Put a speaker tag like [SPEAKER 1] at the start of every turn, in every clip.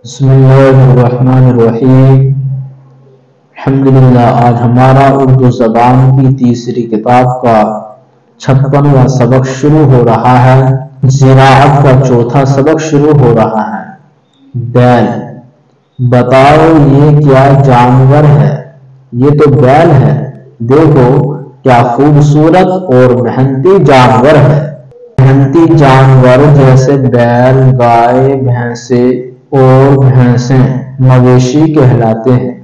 [SPEAKER 1] बिस्मिल्लाहिर्रहमानिर्रहीम। अल्हम्दुलिल्लाह। आज हमारा उर्दू ज़बान की तीसरी किताब का 56वां सबक शुरू हो रहा है। ज़िराअत का चौथा सबक शुरू हो रहा है। बैल। बताओ ये क्या जानवर है? ये तो बैल है। देखो क्या खूबसूरत और मेहनती जानवर है। मेहनती जानवर जैसे बैल, गाय, भैंसे और भैंसें मवेशी कहलाते हैं।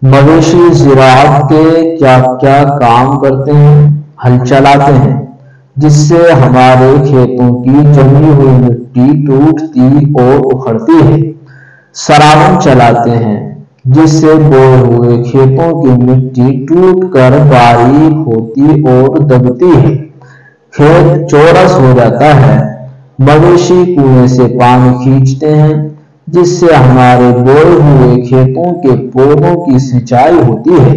[SPEAKER 1] मवेशी ज़िराअत के क्या क्या काम करते हैं? हल चलाते हैं जिससे हमारे खेतों की जमी हुई मिट्टी टूटती और उखड़ती है। सरावन चलाते हैं जिससे बोए हुए खेतों की मिट्टी टूटकर बारीक होती और दबती है। खेत चौरस हो जाता है। मवेशी कुएं से पानी खींचते हैं जिससे हमारे बोए हुए खेतों के पौधों की सिंचाई होती है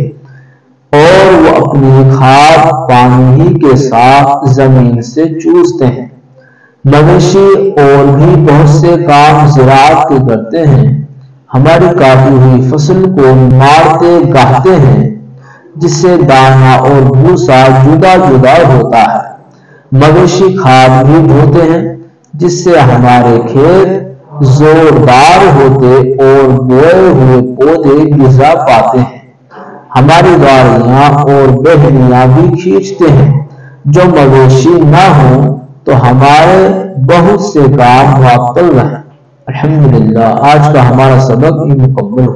[SPEAKER 1] और वो अपनी खाद पानी ही के साथ जमीन से चूसते हैं। मवेशी और भी बहुत से काम ज़िराअत के करते हैं। हमारी काटी हुई फसल को मारते गाहते हैं जिससे दाना और भूसा जुदा जुदा होता है। मवेशी खाद भी ढोते हैं जिससे हमारे खेत जोरदार होते और बोए हुए पौधे ग़िज़ा पाते हैं। हमारी गाड़ियां और बैलगाड़ियां भी खींचते हैं। जो मवेशी न हो तो हमारे बहुत से काम मुअत्तल रहें। अल्हम्दुलिल्लाह। आज का हमारा सबक मुकम्मल।